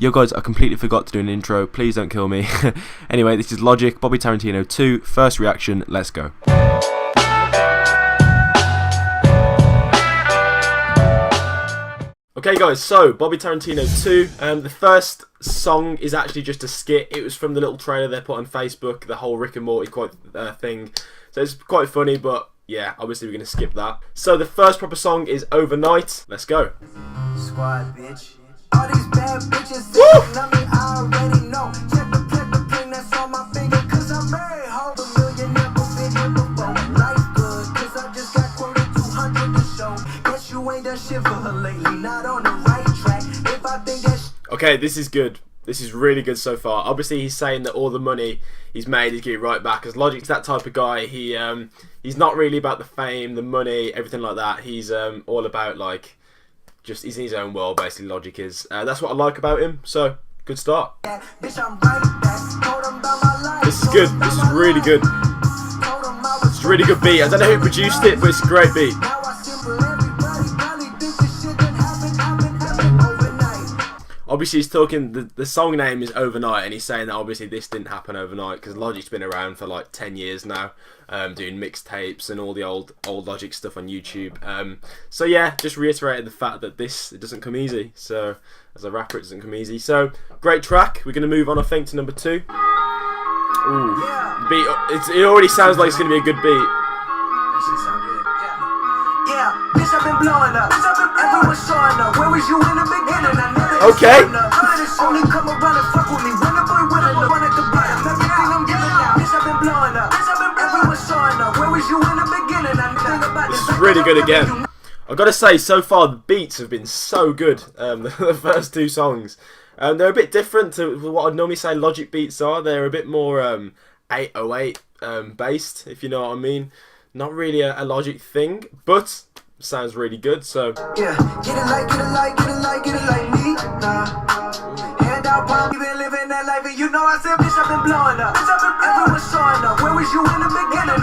Yo guys, I completely forgot to do an intro, please don't kill me. Anyway, this is Logic, Bobby Tarantino 2, first reaction, let's go. Okay guys, so Bobby Tarantino 2, the first song is actually just a skit. It was from the little trailer they put on Facebook, the whole Rick and Morty thing. So it's quite funny, but yeah, obviously we're going to skip that. So the first proper song is Overnight. Let's go. Squad, bitch. All these bad bitches me, I already know. Check the ping that's on my finger, cause I'm very home. A million never been here before. Life good, cause I just got quoted 200 to show. Guess you ain't done shit for her lately, not on the right track. If I think that okay, this is good. This is really good so far. Obviously, he's saying that all the money he's made, he's getting right back. Because Logic's that type of guy. He's not really about the fame, the money, everything like that. He's all about like, just he's in his own world. Basically, Logic is. That's what I like about him. So good start. This is good. This is really good. It's a really good beat. I don't know who produced it, but it's a great beat. Obviously, he's talking, the song name is Overnight, and he's saying that obviously this didn't happen overnight, because Logic's been around for like 10 years now, doing mixtapes and all the old Logic stuff on YouTube. So yeah, just reiterated the fact that it doesn't come easy. So, as a rapper, it doesn't come easy. So, great track. We're going to move on, I think, to number 2. Ooh, beat. It already sounds like it's going to be a good beat. Yeah, bitch, I've been blowing up. Everyone's showing up. Where was you in the beginning? I never okay. Only come around and fuck with me. When the boy with it, run at the bottom. Everything I'm giving now. Bitch, I've been blowing up. Everyone's showing up. Where was you in the beginning? I think about this is really good again. I've got to say, so far the beats have been so good. The first 2 songs, they're a bit different to what I'd normally say Logic beats are. They're a bit more 808 based, if you know what I mean. Not really a Logic thing, but sounds really good. So yeah, get it like me. Hand out palm, you been living that life, and you know I said, bitch, I've been blowing up. Everyone's showing up. Where was you in the beginning?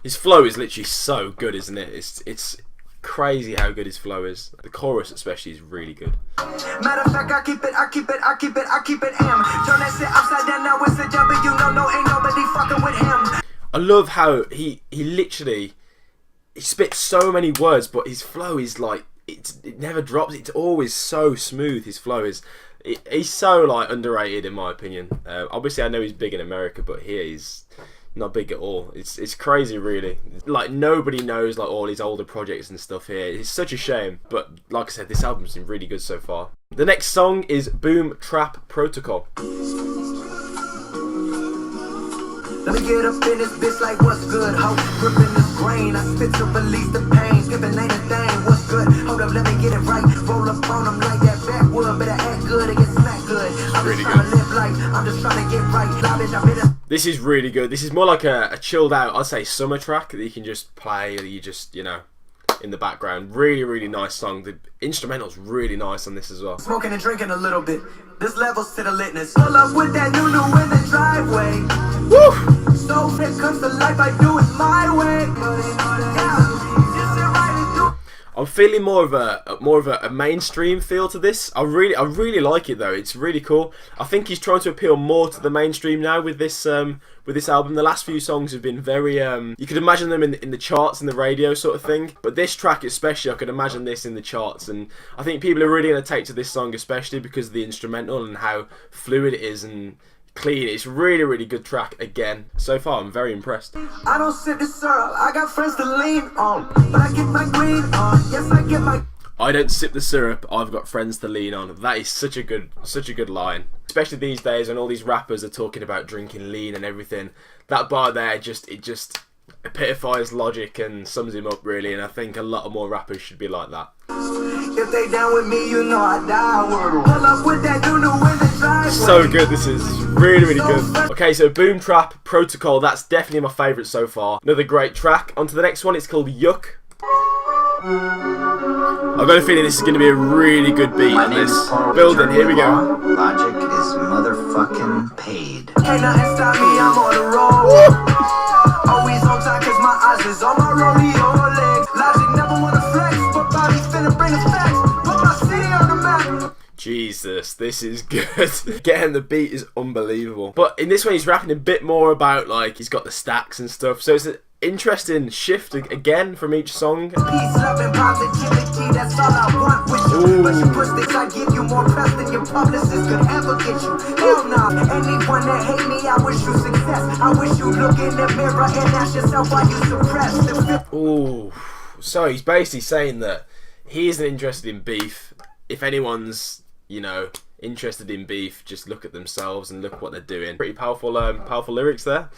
His flow is literally so good, isn't it? It's crazy how good his flow is. The chorus especially is really good. Matter of fact, I keep it M. Turn that shit upside down, now it's a job, and you know, ain't nobody fucking with him. I love how he literally spits so many words, but his flow is like it never drops. It's always so smooth. His flow is he's so like underrated in my opinion. Obviously, I know he's big in America, but here he's not big at all. It's crazy, really. Like nobody knows like all his older projects and stuff here. It's such a shame, but like I said, this album's been really good so far. The next song is Boom Trap Protocol. Let me get up in this bitch like what's good, ho. Gripping this grain, I spit to release the pain. Pippin' ain't a thing, what's good? Hold up, let me get it right. Roll up on them like that backwood. Better act good and get smacked good. I'm just trying to live life, I'm just trying to get right. This is really good. This is more like a chilled out, I'd say, summer track that you can just play, or you just, you know, in the background. Really, really nice song. The instrumental's really nice on this as well. Smoking and drinking a little bit. This levels to the litness. Pull up with that new in the driveway. Woo! So when it comes to life, I do it my way. I'm feeling more of a mainstream feel to this. I really like it though. It's really cool. I think he's trying to appeal more to the mainstream now with this album. The last few songs have been very you could imagine them in the charts and the radio sort of thing. But this track especially, I could imagine this in the charts, and I think people are really going to take to this song especially because of the instrumental and how fluid it is and clean. It's really, really good track again. So far, I'm very impressed. I don't sip the syrup, I got friends to lean on, but I get my green on. Yes, I get my. I don't sip the syrup, I've got friends to lean on. That is such a good line. Especially these days when all these rappers are talking about drinking lean and everything. That bar there, it just epitomises Logic and sums him up really, and I think a lot more rappers should be like that. If they down with me, you know I die. Pull up with that new in the driveway. So good, this is really, really good. Okay, so Boom Trap Protocol, that's definitely my favourite so far. Another great track. On to the next one, it's called Yuck. I've got a feeling this is going to be a really good beat on this. Building, here we go. Logic is motherfucking paid. Can't nothing stop me, I'm on the road. Always on time cause my eyes is on my rodeo legs. Logic never wanna flex, but Bobby's finna bring us facts. Put my city on the map. Jesus, this is good. Getting the beat is unbelievable. But in this one, he's rapping a bit more about, like, he's got the stacks and stuff. So it's an interesting shift again from each song. Peace, love, and positivity, that's all I want with you. But you push this, I give you more press than your publicist could ever get you. Hell nah, anyone that hate me, I wish you success. I wish you look in the mirror and ask yourself why you suppress the... Ooh. So he's basically saying that he isn't interested in beef. If anyone's, you know, interested in beef, just look at themselves and look what they're doing. Pretty powerful, powerful lyrics there.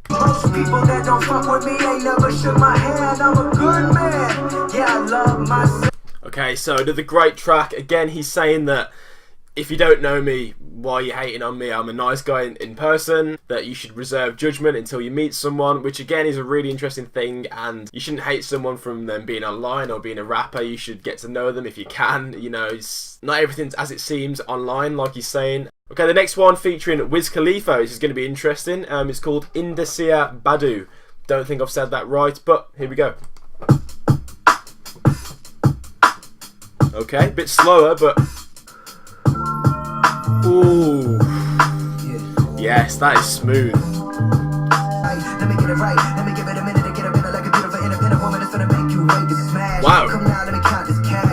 Most people that don't fuck with me ain't never shook my hand. I'm a good man. Yeah, I love myself. Okay, so another great track. Again, he's saying that if you don't know me, why are you hating on me? I'm a nice guy in person, that you should reserve judgment until you meet someone, which again is a really interesting thing, and you shouldn't hate someone from them being online or being a rapper. You should get to know them if you can. You know, it's not everything's as it seems online, like he's saying. Okay, the next one featuring Wiz Khalifa, which is going to be interesting. It's called Indesia Badu. Don't think I've said that right, but here we go. Okay, a bit slower, but... Ooh. Yes, that is smooth. Let me get it right. Let me give it a minute to get a minute like a beautiful independent woman that's gonna make you wait to smash. Wow. Come now, let me count this cash.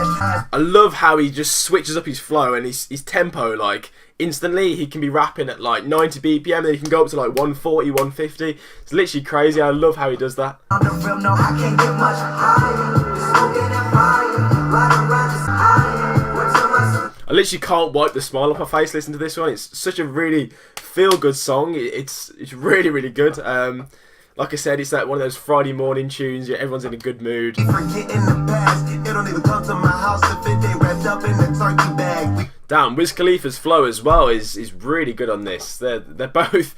I love how he just switches up his flow and his tempo, like, instantly. He can be rapping at like 90 BPM, and then he can go up to like 140, 150. It's literally crazy. I love how he does that. On the real, no, I can't get much higher. Smoking and fire, right around this higher. What's on my... I literally can't wipe the smile off my face listening to this one. It's such a really feel-good song. It's really, really good. Like I said, it's like one of those Friday morning tunes. Everyone's in a good mood. Forgetting the past, it don't even come to my house if it ain't wrapped up in a turkey bag. Damn, Wiz Khalifa's flow as well is really good on this. They're both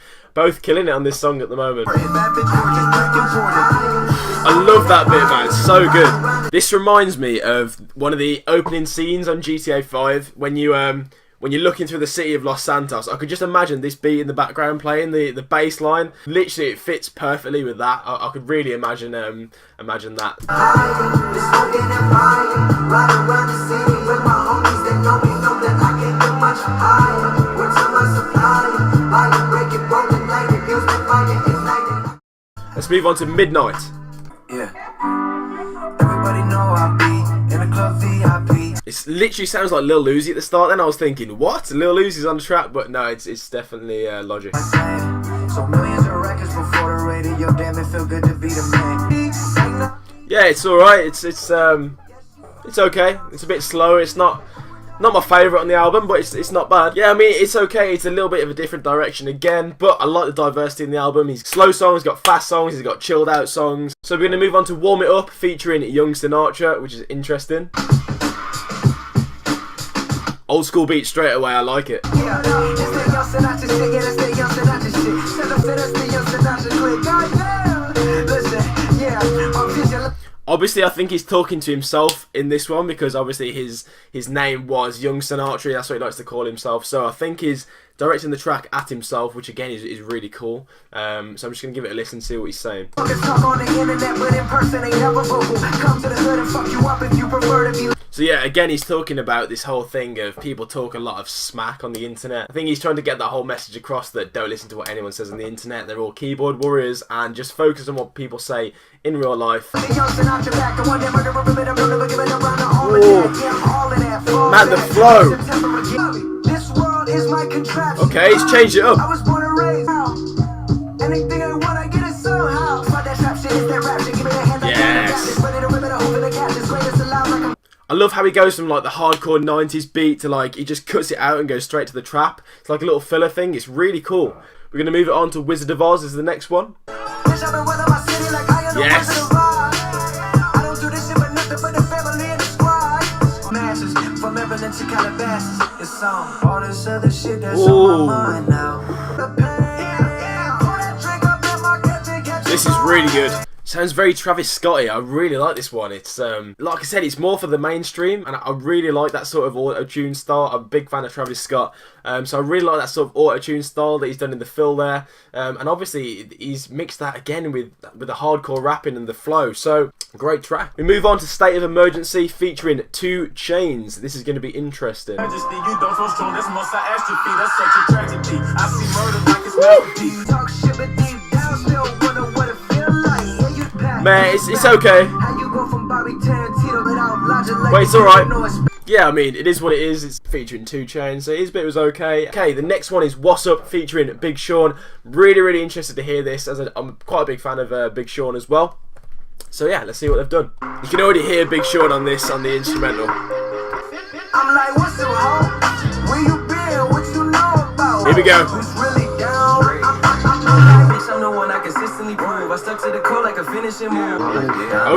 killing it on this song at the moment. I love that bit, man. It's so good. This reminds me of one of the opening scenes on GTA 5 when you're looking through the city of Los Santos. I could just imagine this beat in the background playing the bass line. Literally, it fits perfectly with that. I could really imagine that. Let's move on to Midnight. Yeah. Everybody know I be in a club VIP. It literally sounds like Lil Uzi at the start. Then I was thinking, what? Lil Uzi's on the track, but no, it's definitely Logic. So millions of records before the radio. Damn, it feel good to be the man. Yeah, it's all right. It's okay. It's a bit slower. It's not my favourite on the album, but it's not bad. Yeah, I mean, it's okay. It's a little bit of a different direction again, but I like the diversity in the album. He's slow songs, he's got fast songs, he's got chilled out songs. So we're going to move on to Warm It Up, featuring Young Sinatra, which is interesting. Old school beat straight away, I like it. Obviously, I think he's talking to himself in this one because obviously his name was Young Sinatra. That's what he likes to call himself. So I think he's directing the track at himself, which again is really cool. So I'm just going to give it a listen, see what he's saying. So yeah, again, he's talking about this whole thing of people talk a lot of smack on the internet. I think he's trying to get that whole message across that don't listen to what anyone says on the internet. They're all keyboard warriors and just focus on what people say in real life. Ooh. Man, the flow. Okay, he's changed it up. Yes. I love how he goes from like the hardcore 90s beat to like he just cuts it out and goes straight to the trap. It's like a little filler thing. It's really cool. We're going to move it on to Wizard of Oz is the next one. Yes. Ooh. This is really good. Sounds very Travis Scotty. I really like this one. It's like I said, it's more for the mainstream, and I really like that sort of auto-tune style. I'm a big fan of Travis Scott, so I really like that sort of auto-tune style that he's done in the fill there. And obviously, he's mixed that again with the hardcore rapping and the flow. So Great track. We move on to State of Emergency featuring 2 Chainz. This is going to be interesting. Majesty, you don't so strong, that's muscle atrophy, that's such a tragedy. I see murder like it's masterpiece. Talk shit, but deep down still wonder what it feel like. Yeah, you pack. Man, it's okay. How you go from Bobby Tarantino without logic like Wait, it's alright. no it's Yeah, I mean, it is what it is. It's featuring 2 Chainz, so his bit was okay. Okay, the next one is What's Up featuring Big Sean. Really, really interested to hear this, as I'm quite a big fan of Big Sean as well. So yeah, let's see what they've done. You can already hear Big Sean on this, on the instrumental. I'm like, what's up, ho? Where you been? What you know about? Here we go. Who's really down? Bitch, I'm the one I consistently prove. I stuck to the code like a finishing move.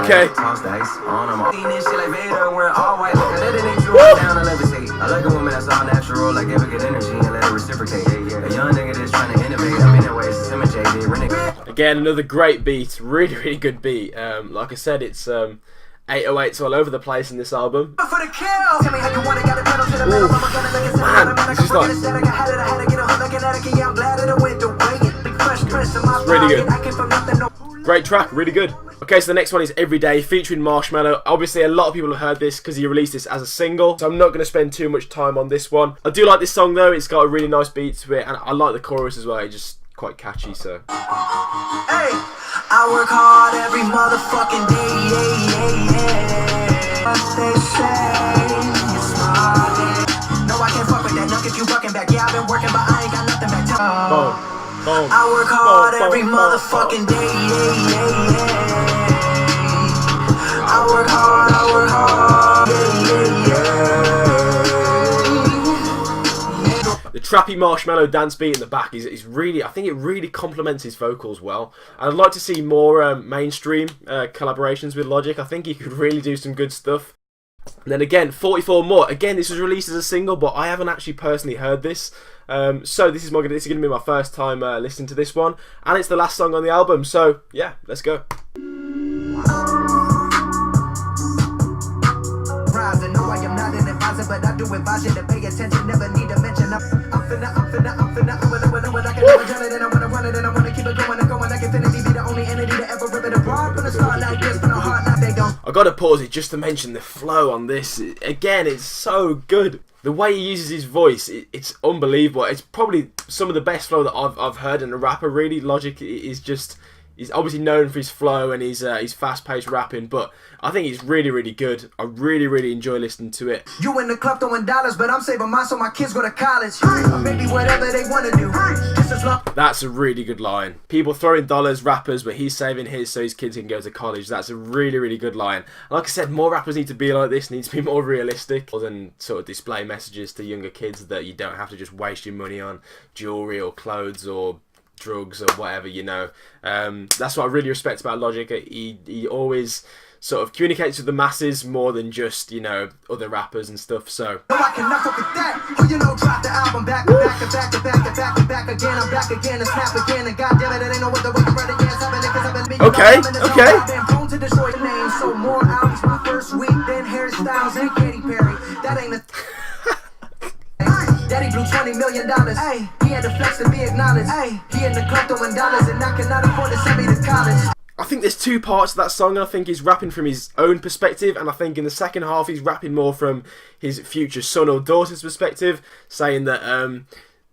Okay. Toss dice on them all. Seen this shit like Vader, wearing all white. Like I let it ain't true. Down, I levitate. I like a woman that's all natural, like ever get energy and let her reciprocate. Yeah, a young nigga that's trying to innovate. I've been that way since imitated. Renegade. Again, another great beat. Really, really good beat. Like I said, it's 808s all over the place in this album. For the kill. Tell me how you want it, got it pedal to the metal. I'm gonna make it Man, it's just like... I had to get a hook like an yeah, I'm glad that it went the way it. Big fresh press in my really good. I came from nothing, no. Great track, really good. Okay, so the next one is Everyday featuring Marshmello. Obviously, a lot of people have heard this because he released this as a single, so I'm not going to spend too much time on this one. I do like this song though, it's got a really nice beat to it, and I like the chorus as well, it's just quite catchy, so. Hey, I work hard every motherfucking day, yeah. They say you smart, no, I can't fuck with that. Look if you bucking back, yeah, I've been working, but I ain't got nothing back to. Boom. Boom. I work hard Boom, every boom, motherfucking day, yeah. I work hard, yeah. The trappy Marshmello dance beat in the back is really, I think it really complements his vocals well. And I'd like to see more mainstream collaborations with Logic. I think he could really do some good stuff. And then again, 44 More. Again, this was released as a single, but I haven't actually personally heard this. So this is going to be my first time listening to this one, and it's the last song on the album. So yeah, let's go. But I do advise you to pay attention, never need to mention. I'm finna, I can never tell it, and I wanna run it, and I wanna keep it going and going. I can finna be the only entity to ever rip it apart. From the start like this, from the heart, now they don't. I gotta pause it just to mention the flow on this. Again, it's so good. The way he uses his voice, it's unbelievable. It's probably some of the best flow that I've heard in a rapper, really. Logic is just... He's obviously known for his flow and his fast-paced rapping, but I think he's really, really good. I really, really enjoy listening to it. You in the club throwing dollars, but I'm saving mine so my kids go to college. Or maybe whatever they want to do. Just as long. That's a really good line. People throwing dollars, rappers, but he's saving his so his kids can go to college. That's a really, really good line. Like I said, more rappers need to be like this, need to be more realistic than sort of display messages to younger kids that you don't have to just waste your money on jewellery or clothes or drugs or whatever, you know. That's what I really respect about Logic. He always sort of communicates with the masses more than just, you know, other rappers and stuff. So No, I cannot fuck with that. Who you know drop the album back to back to back to back to back to back again. I'm back again and snap again and goddamn it, I ain't know what the way you run it. Yes, I've been because I've been beating Okay, up in the okay. zone. I've been prone to destroy the name. So more albums my first week than hairstyles and Katy Perry. That ain't a Daddy blew $20 million. Ay, he had to flex to be acknowledged. Ay, he in the club throwing dollars and I cannot afford to send me to college. I think there's 2 parts to that song. I think he's rapping from his own perspective, and I think in the second half he's rapping more from his future son or daughter's perspective, saying that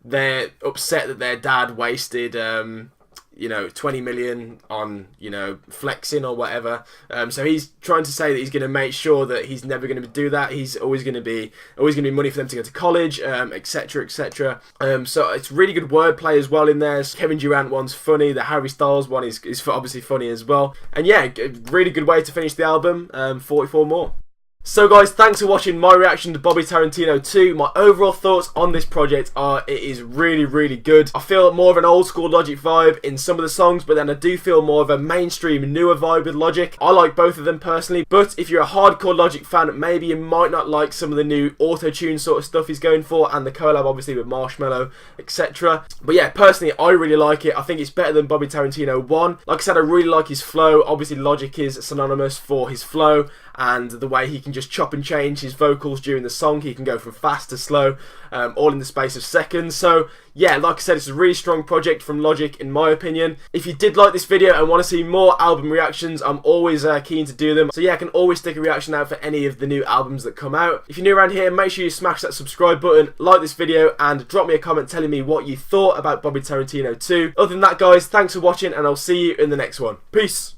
they're upset that their dad wasted you know, 20 million on, you know, flexing or whatever. So he's trying to say that he's going to make sure that he's never going to do that. He's always going to be money for them to go to college, etc., etc. So it's really good wordplay as well in there. Kevin Durant one's funny. The Harry Styles one is obviously funny as well. And yeah, really good way to finish the album. 44 More. So guys, thanks for watching my reaction to Bobby Tarantino 2. My overall thoughts on this project are it is really, really good. I feel more of an old school Logic vibe in some of the songs, but then I do feel more of a mainstream, newer vibe with Logic. I like both of them personally, but if you're a hardcore Logic fan, maybe you might not like some of the new auto-tune sort of stuff he's going for, and the collab obviously with Marshmello, etc. But yeah, personally, I really like it. I think it's better than Bobby Tarantino 1. Like I said, I really like his flow. Obviously, Logic is synonymous for his flow, and the way he can just chop and change his vocals during the song. He can go from fast to slow, all in the space of seconds. So yeah, like I said, it's a really strong project from Logic in my opinion. If you did like this video and want to see more album reactions, I'm always keen to do them. So yeah, I can always stick a reaction out for any of the new albums that come out. If you're new around here, make sure you smash that subscribe button, like this video, and drop me a comment telling me what you thought about Bobby Tarantino 2. Other than that, guys, thanks for watching, and I'll see you in the next one. Peace!